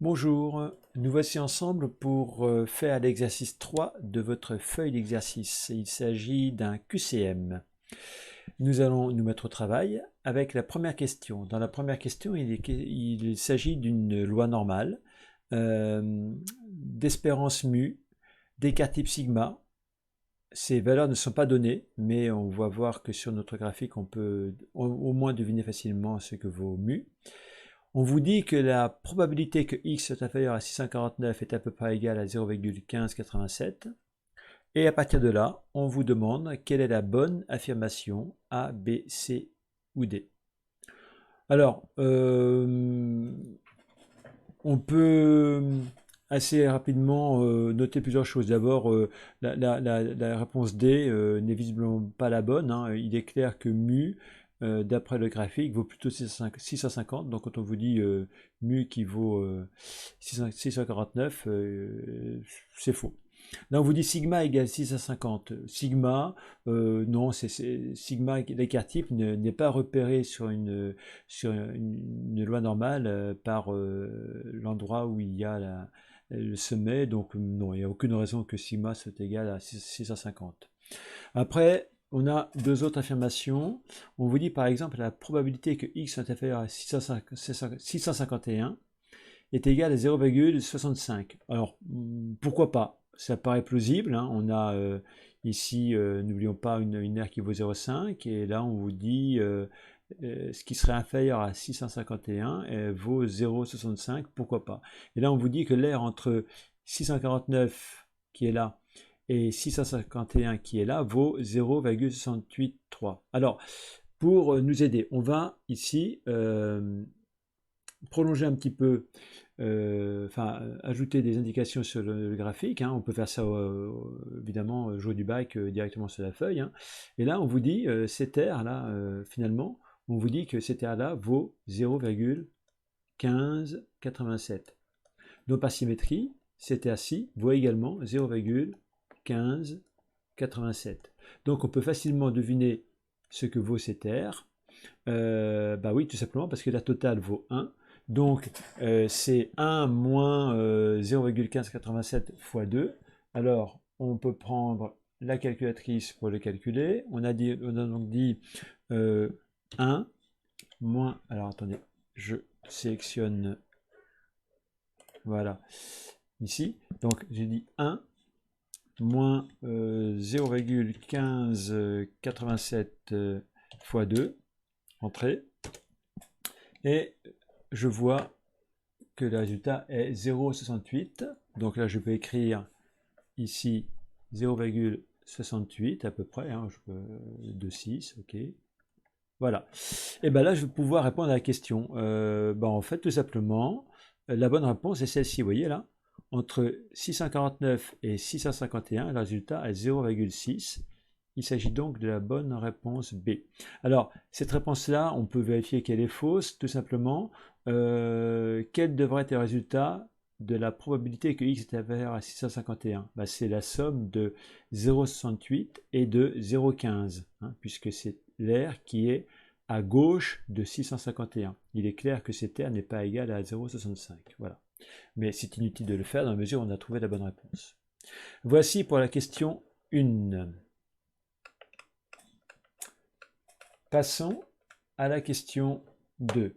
Bonjour, nous voici ensemble pour faire l'exercice 3 de votre feuille d'exercice. Il s'agit d'un QCM. Nous allons nous mettre au travail avec la première question. Dans la première question, il s'agit d'une loi normale d'espérance mu, d'écart type sigma. Ces valeurs ne sont pas données, mais on va voir que sur notre graphique, on peut au moins deviner facilement ce que vaut mu. On vous dit que la probabilité que x soit inférieur à 649 est à peu près égale à 0,1587. Et à partir de là, on vous demande quelle est la bonne affirmation A, B, C ou D. Alors, on peut assez rapidement noter plusieurs choses. D'abord, la réponse D n'est visiblement pas la bonne, hein. Il est clair que mu, d'après le graphique, vaut plutôt 650. Donc quand on vous dit mu qui vaut 649, c'est faux. Là, on vous dit sigma égale 650. Sigma, non, sigma, l'écart type n'est pas repéré sur une loi normale par l'endroit où il y a le sommet. Donc, non, il n'y a aucune raison que sigma soit égal à 650. Après, on a deux autres affirmations. On vous dit par exemple la probabilité que x soit inférieur à 651 est égal à 0,65. Alors, pourquoi pas? Ça paraît plausible, hein. On a ici, n'oublions pas, une R qui vaut 0,5, et là on vous dit ce qui serait inférieur à 651 vaut 0,65, pourquoi pas? Et là on vous dit que l'air entre 649 qui est là et 651 qui est là vaut 0,683. Alors, pour nous aider, on va ici prolonger un petit peu, ajouter des indications sur le graphique, hein. On peut faire ça évidemment, jouer du bac directement sur la feuille, hein. Et là, on vous dit, cet R là, finalement, on vous dit que cet R là vaut 0,1587. Donc par symétrie, cet R-ci vaut également 0,1587. Donc on peut facilement deviner ce que vaut cet R. Bah oui, tout simplement parce que la totale vaut 1. Donc, c'est 1 moins 0,1587 fois 2. Alors, on peut prendre la calculatrice pour le calculer. On a donc dit 1 moins... Alors, attendez, je sélectionne... Voilà, ici. Donc, j'ai dit 1 moins 0,1587 fois 2, entrée. Et je vois que le résultat est 0,68. Donc là, je peux écrire ici 0,68 à peu près, hein, de 6, ok. Voilà. Et bien là, je vais pouvoir répondre à la question. En fait, tout simplement, la bonne réponse est celle-ci, vous voyez là. Entre 649 et 651, le résultat est 0,6. Il s'agit donc de la bonne réponse B. Alors, cette réponse-là, on peut vérifier qu'elle est fausse, tout simplement. Quel devrait être le résultat de la probabilité que x est inférieur à 651? C'est la somme de 0,68 et de 0,15, hein, puisque c'est l'air qui est à gauche de 651. Il est clair que cet R n'est pas égal à 0,65. Voilà. Mais c'est inutile de le faire dans la mesure où on a trouvé la bonne réponse. Voici pour la question 1. Passons à la question 2.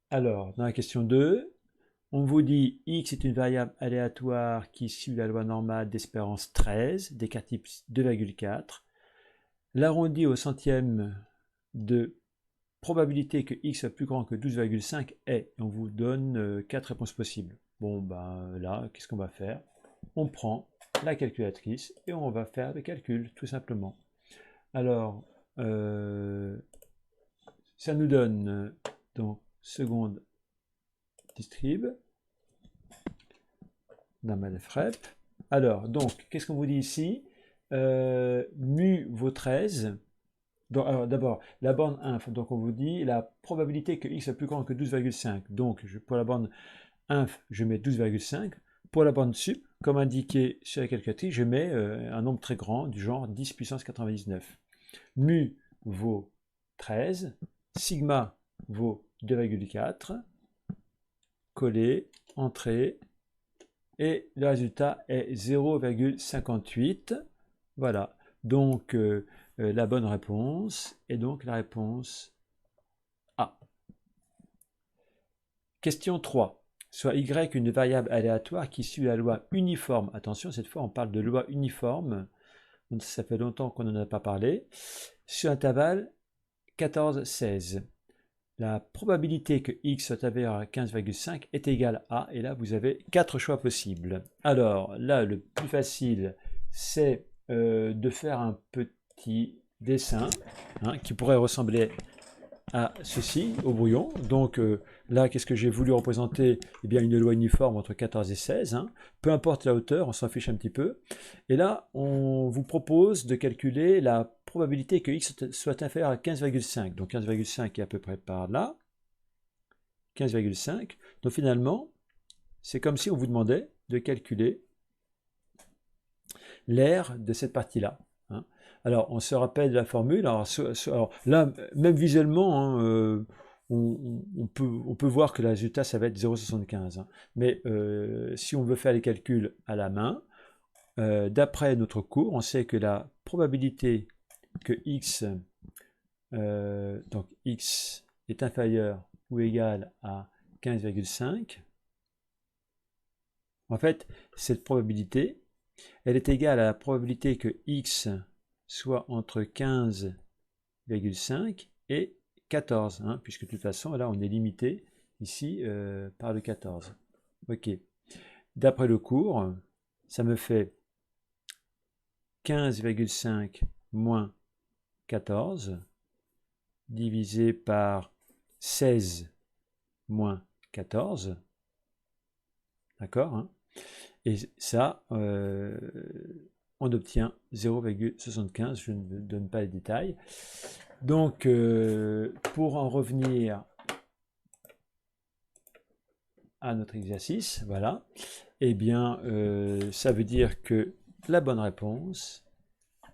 Alors, dans la question 2, on vous dit x est une variable aléatoire qui suit la loi normale d'espérance 13, d'écart type 2,4. L'arrondi au centième de probabilité que x soit plus grand que 12,5 est, on vous donne 4 réponses possibles. Bon, là, qu'est-ce qu'on va faire? On prend la calculatrice et on va faire le calcul, tout simplement. Alors, ça nous donne donc seconde distrib dans ma frep. Alors, donc, qu'est-ce qu'on vous dit ici? Mu vaut 13. Alors d'abord, la borne inf, donc on vous dit la probabilité que x est plus grand que 12,5. Donc pour la borne inf, je mets 12,5. Pour la borne sup, comme indiqué sur la calculatrice, je mets un nombre très grand du genre 10 puissance 99. Mu vaut 13, sigma vaut 2,4, coller, entrer, et le résultat est 0,58. Voilà, donc la bonne réponse est donc la réponse A. Question 3. Soit y une variable aléatoire qui suit la loi uniforme. Attention, cette fois on parle de loi uniforme. Ça fait longtemps qu'on n'en a pas parlé. Sur intervalle 14-16. La probabilité que x soit inférieur à 15,5 est égale à, et là vous avez 4 choix possibles. Alors là, le plus facile, c'est de faire un petit dessin qui pourrait ressembler à ceci, au brouillon. Donc là, qu'est-ce que j'ai voulu représenter? Eh bien, une loi uniforme entre 14 et 16. Peu importe la hauteur, on s'en fiche un petit peu. Et là, on vous propose de calculer la probabilité que x soit inférieur à 15,5. Donc 15,5 est à peu près par là. 15,5. Donc finalement, c'est comme si on vous demandait de calculer l'aire de cette partie-là. Alors, on se rappelle de la formule. Alors là, même visuellement, on peut voir que le résultat, ça va être 0,75. Mais si on veut faire les calculs à la main, d'après notre cours, on sait que la probabilité que donc x est inférieur ou égal à 15,5, en fait, cette probabilité, elle est égale à la probabilité que x soit entre 15,5 et 14, puisque de toute façon, là, on est limité ici par le 14. Ok. D'après le cours, ça me fait 15,5 moins 14 divisé par 16 moins 14. D'accord, et ça, on obtient 0,75. Je ne donne pas les détails. Donc, pour en revenir à notre exercice, voilà, eh bien, ça veut dire que la bonne réponse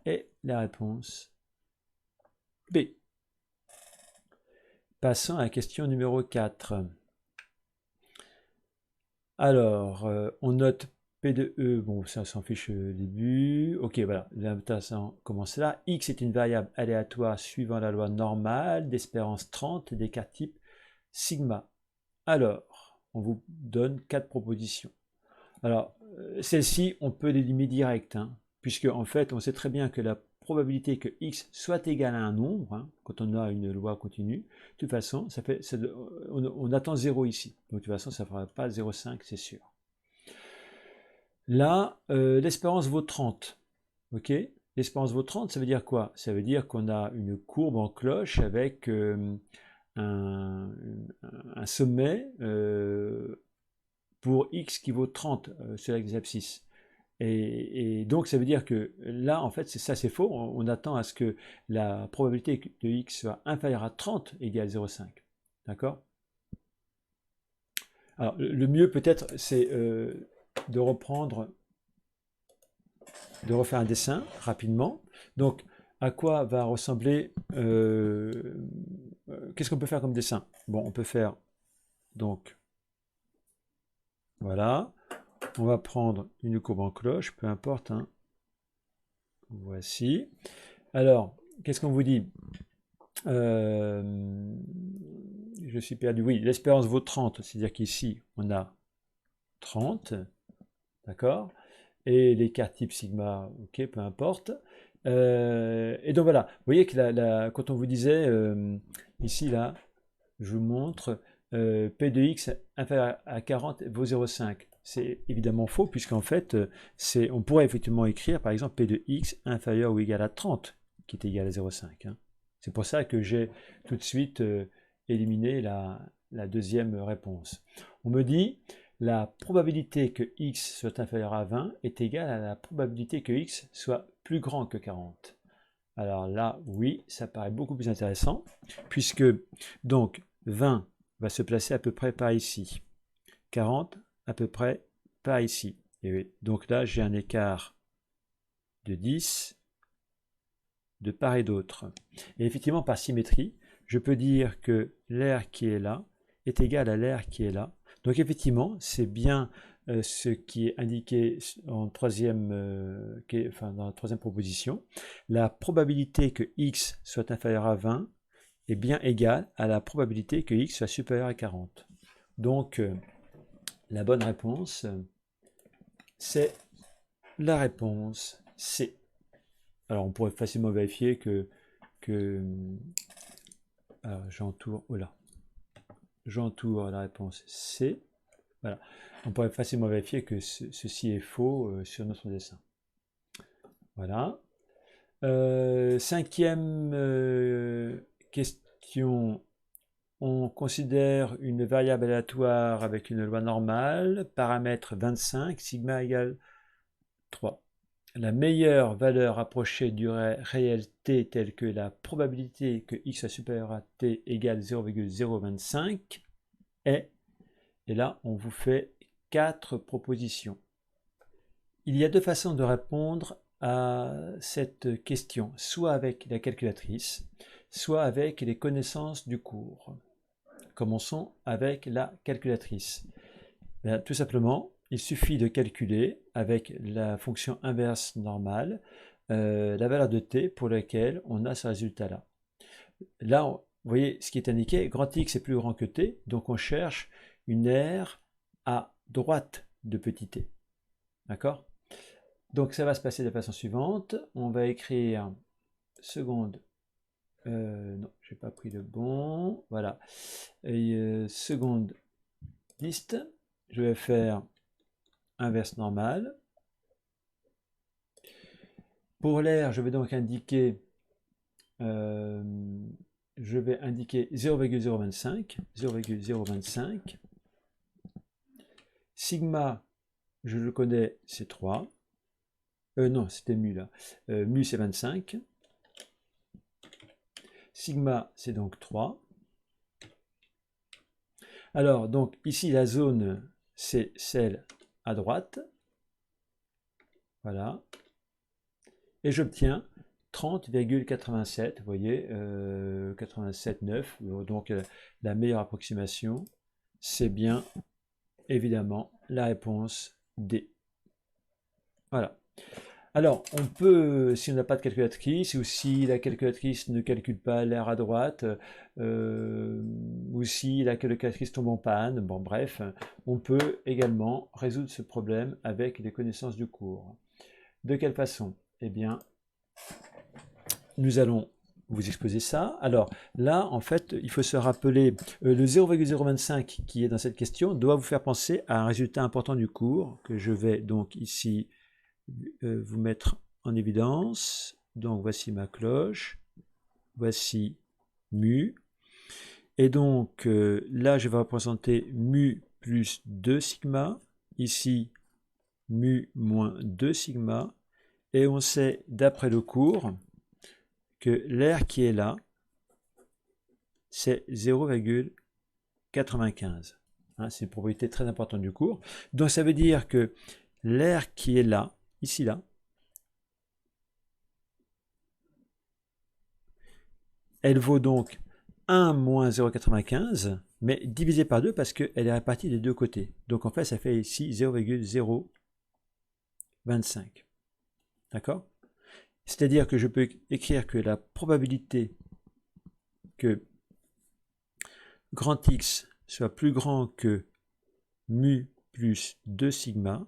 est la réponse B. Passons à la question numéro 4. Alors, on note P de E, bon, ça s'en fiche au début. Ok, voilà, l'invitation commence là. X est une variable aléatoire suivant la loi normale d'espérance 30 des cartes type sigma. Alors, on vous donne 4 propositions. Alors, celles-ci, on peut les éliminer direct, puisque en fait, on sait très bien que la probabilité que x soit égal à un nombre, quand on a une loi continue, de toute façon, on attend 0 ici. Donc de toute façon, ça ne fera pas 0,5, c'est sûr. Là, l'espérance vaut 30. Ok, l'espérance vaut 30, ça veut dire quoi? Ça veut dire qu'on a une courbe en cloche avec un sommet pour x qui vaut 30 sur l'axe des abscisses. Et donc ça veut dire que là, en fait, c'est faux. On attend à ce que la probabilité de x soit inférieure à 30 égale 0,5. D'accord? Alors, le mieux peut-être, c'est de refaire un dessin rapidement. Donc, à quoi va ressembler qu'est-ce qu'on peut faire comme dessin? Bon, on peut faire donc voilà. On va prendre une courbe en cloche, peu importe. Voici. Alors, qu'est-ce qu'on vous dit? Je suis perdu. Oui, l'espérance vaut 30, c'est-à-dire qu'ici, on a 30, d'accord? Et les cartes type sigma, ok, peu importe. Et donc voilà, vous voyez que quand on vous disait, ici, là, je vous montre, P de x inférieur à 40 vaut 0,5. C'est évidemment faux, puisqu'en fait, on pourrait effectivement écrire, par exemple, P de x inférieur ou égal à 30, qui est égal à 0,5. C'est pour ça que j'ai tout de suite éliminé la deuxième réponse. On me dit, la probabilité que x soit inférieur à 20 est égale à la probabilité que x soit plus grand que 40. Alors là, oui, ça paraît beaucoup plus intéressant, puisque donc 20 va se placer à peu près par ici, 40 à peu près par ici. Et oui, donc là, j'ai un écart de 10 de part et d'autre. Et effectivement, par symétrie, je peux dire que l'aire qui est là est égale à l'aire qui est là. Donc effectivement, c'est bien ce qui est indiqué en troisième, dans la troisième proposition. La probabilité que x soit inférieur à 20 est bien égale à la probabilité que x soit supérieur à 40. Donc la bonne réponse, c'est la réponse C. Alors on pourrait facilement vérifier que j'entoure la réponse C. Voilà. On pourrait facilement vérifier que ceci est faux sur notre dessin. Voilà. Cinquième question. On considère une variable aléatoire avec une loi normale, paramètre 25, sigma égale 3. La meilleure valeur approchée du réel t telle que la probabilité que x soit supérieur à t égale 0,025 est, et là on vous fait 4 propositions. Il y a deux façons de répondre à cette question, soit avec la calculatrice, soit avec les connaissances du cours. Commençons avec la calculatrice. Bien, tout simplement, il suffit de calculer avec la fonction inverse normale la valeur de t pour laquelle on a ce résultat-là. Là, vous voyez ce qui est indiqué, grand X est plus grand que t, donc on cherche une aire à droite de petit t. D'accord? Donc ça va se passer de la façon suivante. On va écrire seconde. Non, j'ai pas pris le bon. Voilà. Et, seconde liste. Je vais faire inverse normale. Pour l'air, je vais donc indiquer 0,025. Sigma, je le connais, c'est 3. Non, c'était mu là. Mu, c'est 25. Sigma, c'est donc 3. Alors, donc, ici, la zone, c'est celle à droite. Voilà. Et j'obtiens 30,87, vous voyez, 87,9. Donc, la meilleure approximation, c'est bien, évidemment, la réponse D. Voilà. Alors, on peut, si on n'a pas de calculatrice, ou si la calculatrice ne calcule pas l'air à droite, ou si la calculatrice tombe en panne, bon bref, on peut également résoudre ce problème avec les connaissances du cours. De quelle façon? Eh bien, nous allons vous exposer ça. Alors là, en fait, il faut se rappeler, le 0,025 qui est dans cette question doit vous faire penser à un résultat important du cours, que je vais donc ici vous mettre en évidence. Donc voici ma cloche, voici mu, et donc là je vais représenter mu plus 2 sigma, ici mu moins 2 sigma, et on sait d'après le cours que l'air qui est là, c'est 0,95. Hein, c'est une propriété très importante du cours. Donc ça veut dire que l'air qui est là, ici là, elle vaut donc 1 moins 0,95, mais divisé par 2 parce qu'elle est répartie des deux côtés. Donc en fait, ça fait ici 0,025. D'accord? C'est-à-dire que je peux écrire que la probabilité que grand X soit plus grand que mu plus 2 sigma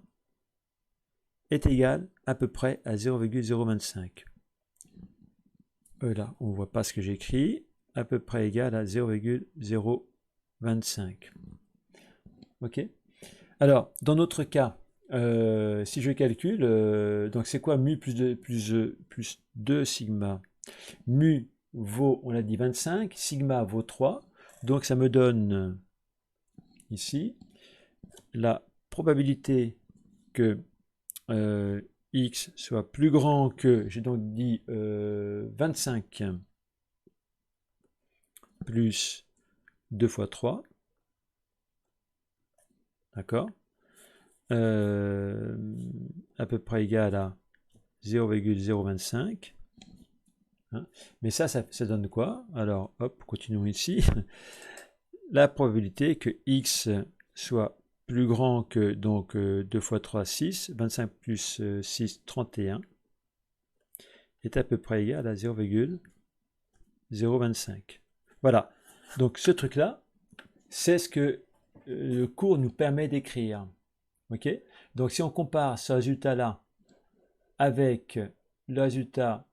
est égal à peu près à 0,025. Là, on ne voit pas ce que j'écris. À peu près égal à 0,025. Ok. Alors, dans notre cas, si je calcule, donc c'est quoi mu plus 2 sigma? Mu vaut, on l'a dit, 25, sigma vaut 3, donc ça me donne ici la probabilité que x soit plus grand que, j'ai donc dit 25 plus 2 fois 3, d'accord, à peu près égal à 0,025. Hein. Mais ça donne quoi? Alors, hop, continuons ici. La probabilité que x soit plus grand que donc 2 fois 3, 6, 25 plus 6, 31, est à peu près égal à 0,025. Voilà. Donc ce truc-là, c'est ce que le cours nous permet d'écrire. Ok. Donc si on compare ce résultat-là avec le résultat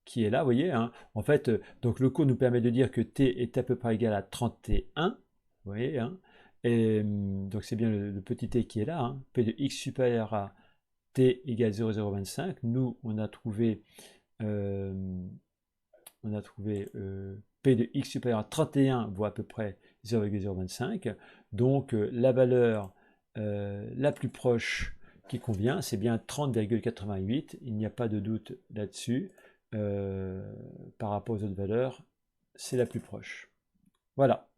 qui est là, vous voyez, hein, en fait, donc le cours nous permet de dire que t est à peu près égal à 31, vous voyez, hein, et donc c'est bien le petit t qui est là, hein, p de x supérieur à t égale 0,025. Nous, euh, on a trouvé p de x supérieur à 31 vaut à peu près 0,025. Donc la valeur la plus proche qui convient, c'est bien 30,88. Il n'y a pas de doute là-dessus. Par rapport aux autres valeurs, c'est la plus proche. Voilà.